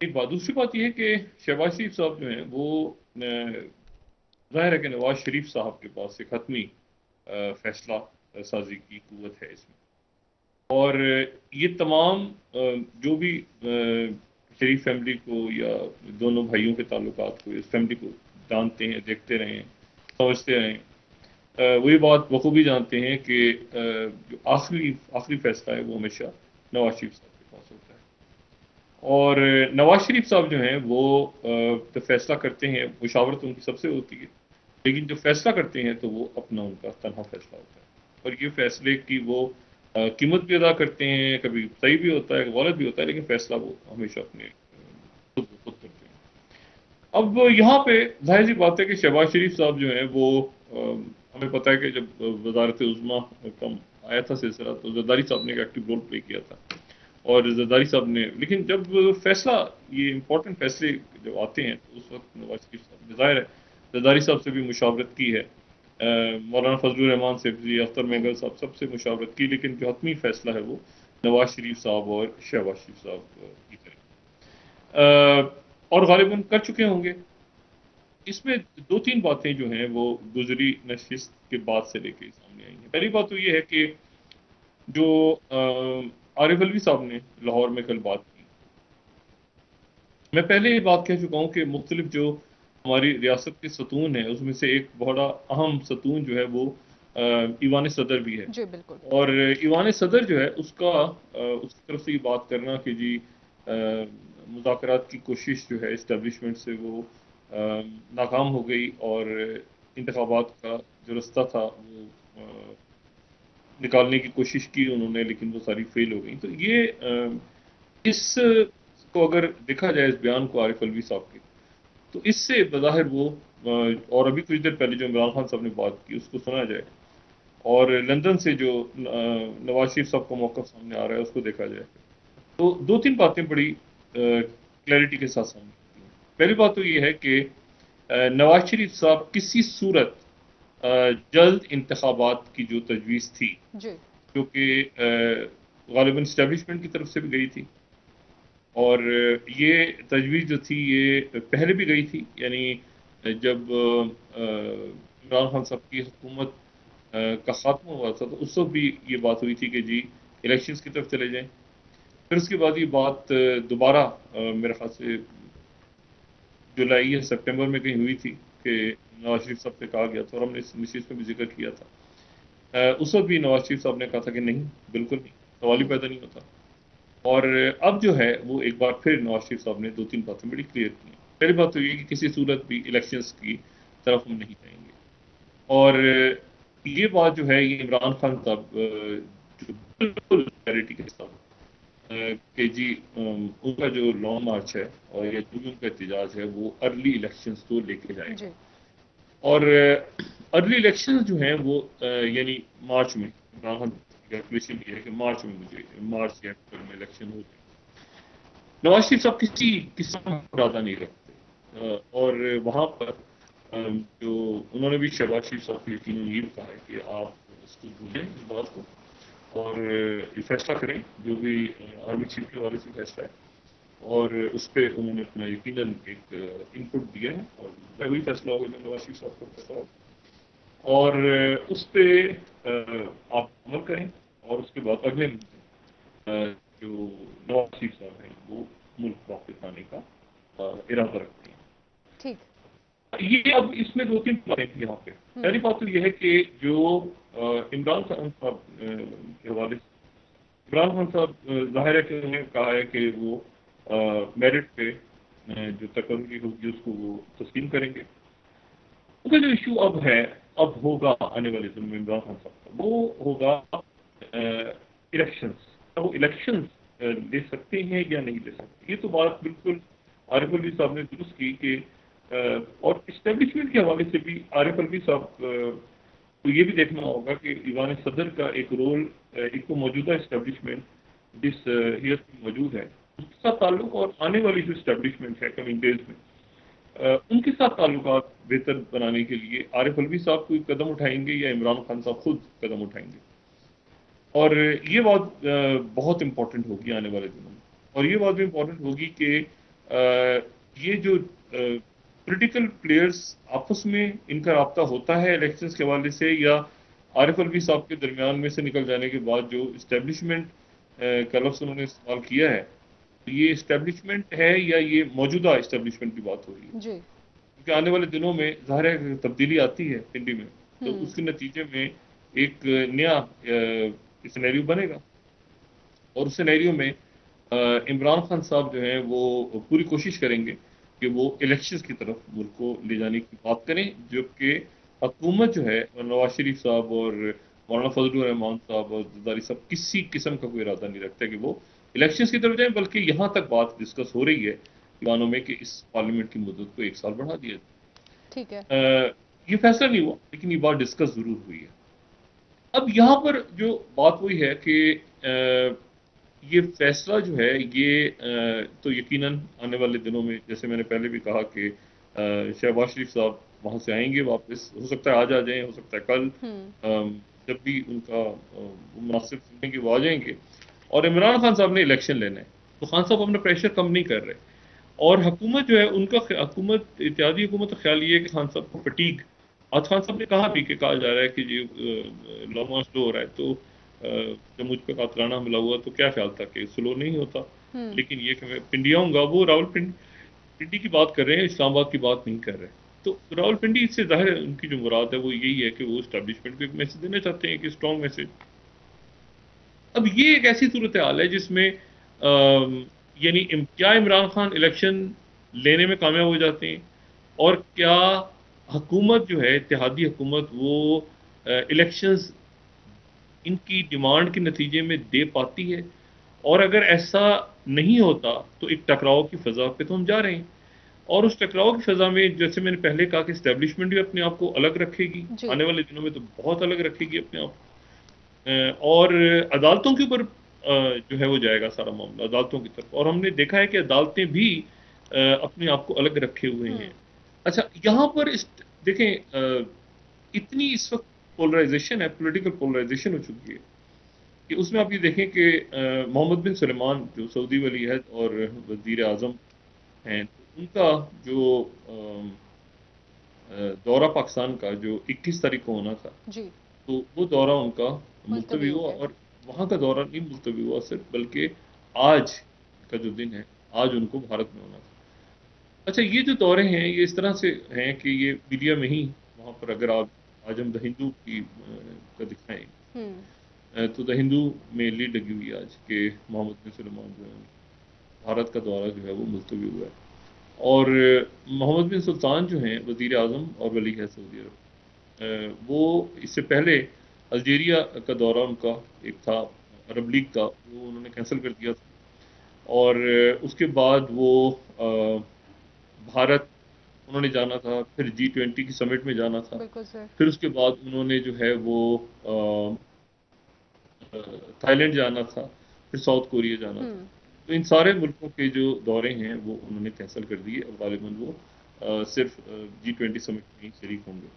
ایک بات، دوسری بات یہ ہے کہ شہباز شریف صاحب جو ہیں وہ ظاہر ہے کہ نواز شریف صاحب کے پاس ایک حتمی فیصلہ سازی کی قوت ہے اس میں، اور یہ تمام جو بھی شریف فیملی کو یا دونوں بھائیوں کے تعلقات کو، اس فیملی کو جانتے ہیں، دیکھتے رہے ہیں، سمجھتے رہے ہیں، وہ یہ بات بخوبی جانتے ہیں کہ جو آخری فیصلہ ہے وہ ہمیشہ نواز شریف صاحب کے پاس ہوتا ہے، اور نواز شریف صاحب جو ہیں وہ جو فیصلہ کرتے ہیں مشاورت ان کی سب سے ہوتی ہے، لیکن جو فیصلہ کرتے ہیں تو وہ اپنا ان کا تنہا فیصلہ ہوتا ہے، اور یہ فیصلے کی وہ قیمت بھی ادا کرتے ہیں، کبھی صحیح بھی ہوتا ہے، غلط بھی ہوتا ہے، لیکن فیصلہ وہ ہمیشہ اپنے خود کرتے ہیں۔ اب یہاں پہ ظاہر سی بات ہے کہ شہباز شریف صاحب جو ہیں وہ ہمیں پتہ ہے کہ جب وزارت عظمیٰ کا آیا تھا سلسلہ تو زرداری صاحب نے ایک ایکٹیو رول پلے کیا تھا، اور زرداری صاحب نے، لیکن جب فیصلہ، یہ امپورٹنٹ فیصلے جب آتے ہیں تو اس وقت نواز شریف صاحب نے ظاہر ہے زرداری صاحب سے بھی مشاورت کی ہے، مولانا فضل الرحمان سے، اختر مینگل صاحب سب سے مشاورت کی، لیکن جو حتمی فیصلہ ہے وہ نواز شریف صاحب اور شہباز شریف صاحب کی طرف، اور غالباً کر چکے ہوں گے۔ اس میں دو تین باتیں جو ہیں وہ گزری نشست کے بعد سے لے کے سامنے آئی ہیں۔ پہلی بات تو یہ ہے کہ جو عارف علوی صاحب نے لاہور میں کل بات کی، میں پہلے یہ بات کہہ چکا ہوں کہ مختلف جو ہماری ریاست کے ستون ہیں اس میں سے ایک بڑا اہم ستون جو ہے وہ ایوان صدر بھی ہے، جی بالکل۔ اور ایوان صدر جو ہے اس کی طرف سے یہ بات کرنا کہ جی مذاکرات کی کوشش جو ہے اسٹیبلشمنٹ سے وہ ناکام ہو گئی، اور انتخابات کا جو رستہ تھا وہ نکالنے کی کوشش کی انہوں نے، لیکن وہ ساری فیل ہو گئی، تو یہ اس کو اگر دیکھا جائے اس بیان کو عارف علوی صاحب کے، تو اس سے بظاہر وہ اور ابھی کچھ دیر پہلے جو عمران خان صاحب نے بات کی اس کو سنا جائے، اور لندن سے جو نواز شریف صاحب کا موقف سامنے آ رہا ہے اس کو دیکھا جائے، تو دو تین باتیں بڑی کلیئرٹی کے ساتھ سامنے آتی ہیں۔ پہلی بات تو یہ ہے کہ نواز شریف صاحب کسی صورت جلد انتخابات کی جو تجویز تھی، جی جو کہ غالباً اسٹیبلشمنٹ کی طرف سے بھی گئی تھی، اور یہ تجویز جو تھی یہ پہلے بھی گئی تھی، یعنی جب عمران خان صاحب کی حکومت کا خاتمہ ہوا تھا تو اس وقت بھی یہ بات ہوئی تھی کہ جی الیکشنز کی طرف چلے جائیں، پھر اس کے بعد یہ بات دوبارہ میرے خیال سے جولائی یا سپٹمبر میں کہیں ہوئی تھی کہ نواز شریف صاحب سے کہا گیا تھا، اور ہم نے اس نشست میں بھی ذکر کیا تھا، اس وقت بھی نواز شریف صاحب نے کہا تھا کہ نہیں، بالکل نہیں، سوال ہی پیدا نہیں ہوتا، اور اب جو ہے وہ ایک بار پھر نواز شریف صاحب نے دو تین باتیں بڑی کلیئر کی ہیں۔ پہلی بات تو یہ کہ کسی صورت بھی الیکشنز کی طرف ہم نہیں جائیں گے، اور یہ بات جو ہے یہ عمران خان صاحب جو بالکل کلیئرٹی کے ساتھ کہ جی ان کا جو لانگ مارچ ہے اور یا جو بھی ان کا احتجاج ہے وہ ارلی الیکشنز کو لے کے جائے گا، جی اور ارلی الیکشنز جو ہیں وہ یعنی مارچ میں، عمران خان کیلکولیشن یہ ہے کہ مارچ میں مارچ یا اپریل میں الیکشن ہو جائے۔ نواز شریف صاحب کسی قسم کا ارادہ نہیں رکھتے، اور وہاں پر جو انہوں نے بھی شہباز شریف صاحب کو یقیناً یہ کہا ہے کہ آپ اس کو بھولیں اس بات کو، اور یہ فیصلہ کریں جو بھی آرمی چیف کے حوالے سے فیصلہ ہے، اور اس پہ انہوں نے اپنا یقیناً ایک ان پٹ دیا ہے، اور وہی فیصلہ ہوگا جو نواز شریف صاحب کا فیصلہ ہوگا، اور اس پہ آپ عمل کریں، اور اس کے بعد اگلے مہینے جو نواز شریف صاحب ہیں وہ ملک واپس آنے کا ارادہ رکھتے ہیں۔ ٹھیک۔ یہ اب اس میں دو تین باتیں تھیں یہاں پہ۔ پہلی بات تو یہ ہے کہ جو عمران خان صاحب کے حوالے سے، عمران خان صاحب ظاہر ہے کہ انہوں نے کہا ہے کہ وہ میرٹ پہ جو تقرری ہوگی اس کو وہ تسلیم کریں گے۔ ان کا جو ایشو اب ہوگا آنے والے دن میں عمران خان صاحب کا، وہ ہوگا الیکشنز، وہ الیکشنز لے سکتے ہیں یا نہیں لے سکتے۔ یہ تو بات بالکل عارف علوی صاحب نے درست کی کہ اور اسٹیبلشمنٹ کے حوالے سے بھی عارف علوی صاحب کو یہ بھی دیکھنا ہوگا کہ ایوان صدر کا ایک رول، ایک تو موجودہ اسٹیبلشمنٹ جس حیثیت میں موجود ہے اس کے ساتھ تعلق، اور آنے والی جو اسٹیبلشمنٹ ہے کمنگ ڈیز میں ان کے ساتھ تعلقات بہتر بنانے کے لیے عارف علوی صاحب کوئی قدم اٹھائیں گے یا عمران خان صاحب خود قدم اٹھائیں گے، اور یہ بات بہت امپورٹنٹ ہوگی آنے والے دنوں میں، اور یہ بات بھی امپورٹنٹ ہوگی کہ یہ جو پولیٹیکل پلیئرز آپس میں ان کا رابطہ ہوتا ہے الیکشنز کے حوالے سے، یا عارف الوی صاحب کے درمیان میں سے نکل جانے کے بعد جو اسٹیبلشمنٹ کا لفظ انہوں نے استعمال کیا ہے، یہ اسٹیبلشمنٹ ہے یا یہ موجودہ اسٹیبلشمنٹ کی بات ہو رہی ہے؟ جی کیونکہ آنے والے دنوں میں ظاہر ہے تبدیلی آتی ہے پنڈی میں، تو اس کے نتیجے میں ایک نیا سینیریو بنے گا، اور اس سینیریو میں عمران خان صاحب جو ہیں وہ پوری کوشش کریں گے کہ وہ الیکشنز کی طرف ملک کو لے جانے کی بات کریں، جو کہ حکومت جو ہے نواز شریف صاحب اور مولانا فضل الرحمان صاحب اور زرداری صاحب کسی قسم کا کوئی ارادہ نہیں رکھتے کہ وہ الیکشنز کی طرف جائیں، بلکہ یہاں تک بات ڈسکس ہو رہی ہے ایوانوں میں کہ اس پارلیمنٹ کی مدت کو 1 سال بڑھا دیا ٹھیک ہے جائے۔ یہ فیصلہ نہیں ہوا لیکن یہ بات ڈسکس ضرور ہوئی ہے۔ اب یہاں پر جو بات وہی ہے کہ یہ فیصلہ جو ہے یہ تو یقیناً آنے والے دنوں میں، جیسے میں نے پہلے بھی کہا کہ شہباز شریف صاحب وہاں سے آئیں گے واپس، ہو سکتا ہے آج آ جائیں، ہو سکتا ہے کل، جب بھی ان کا مناسب سنیں گے وہ آ جائیں گے، اور عمران خان صاحب نے الیکشن لینا ہے، تو خان صاحب اپنا پریشر کم نہیں کر رہے، اور حکومت جو ہے ان کا اتحادی حکومت کا خیال یہ ہے کہ خان صاحب کو فٹیگ، آج خان صاحب نے کہا بھی کہ کہا جا رہا ہے کہ یہ لوگ سلو ہو رہا ہے، تو جب مجھ پہ قاتلانہ حملہ ہوا تو کیا خیال تھا کہ سلو نہیں ہوتا، لیکن یہ کہ میں پنڈی آؤں گا، وہ راول پنڈی کی بات کر رہے ہیں، اسلام آباد کی بات نہیں کر رہے، تو راول پنڈی سے ظاہر ہے ان کی جو مراد ہے وہ یہی ہے کہ وہ اسٹیبلشمنٹ کو ایک میسج دینا چاہتے ہیں، کہ اسٹرانگ میسج۔ اب یہ ایک ایسی صورتحال ہے جس میں یعنی کیا عمران خان الیکشن لینے میں کامیاب ہو جاتے ہیں، اور کیا حکومت جو ہے اتحادی حکومت وہ الیکشنز ان کی ڈیمانڈ کے نتیجے میں دے پاتی ہے، اور اگر ایسا نہیں ہوتا تو ایک ٹکراؤ کی فضا پہ تو ہم جا رہے ہیں، اور اس ٹکراؤ کی فضا میں جیسے میں نے پہلے کہا کہ اسٹیبلشمنٹ بھی اپنے آپ کو الگ رکھے گی، جی آنے والے دنوں میں تو بہت الگ رکھے گی اپنے آپ کو، اور عدالتوں کے اوپر جو ہے وہ جائے گا سارا معاملہ عدالتوں کی طرف، اور ہم نے دیکھا ہے کہ عدالتیں بھی اپنے آپ کو الگ رکھے ہوئے ہیں۔ اچھا یہاں پر دیکھیں اتنی اس وقت پولرائزیشن ہے، پولیٹیکل پولرائزیشن ہو چکی ہے کہ اس میں آپ یہ دیکھیں کہ محمد بن سلمان جو سعودی ولی عہد اور وزیر اعظم ہیں، ان کا جو دورہ پاکستان کا جو 21 تاریخ کو ہونا تھا، جی تو وہ دورہ ان کا ملتوی ملتوی ہو ہوا، گیا اور وہاں کا دورہ نہیں ملتوی ہوا صرف، بلکہ آج کا جو دن ہے آج ان کو بھارت میں ہونا تھا۔ اچھا یہ جو دورے ہیں یہ اس طرح سے ہیں کہ یہ میڈیا میں ہی وہاں پر اگر آپ آج ہم دا ہندو کی کا دکھائیں تو دا ہندو میں لیڈ لگی ہوئی آج کہ محمد بن سلمان جو ہے بھارت کا دورہ جو ہے وہ ملتوی ہوا ہے، اور محمد بن سلطان جو ہیں وزیر اعظم اور ولی ہے سعودی عرب، وہ اس سے پہلے الجیریا کا دورہ ان کا ایک تھا عرب لیگ کا، وہ انہوں نے کینسل کر دیا تھا، اور اس کے بعد وہ بھارت انہوں نے جانا تھا، پھر G20 کی سمٹ میں جانا تھا، بالکل سر پھر اس کے بعد انہوں نے جو ہے وہ تھائی لینڈ جانا تھا، پھر ساؤتھ کوریا جانا تھا، تو ان سارے ملکوں کے جو دورے ہیں وہ انہوں نے کینسل کر دیے، اور غالباً وہ صرف G20 سمٹ میں ہی شریک ہوں گے۔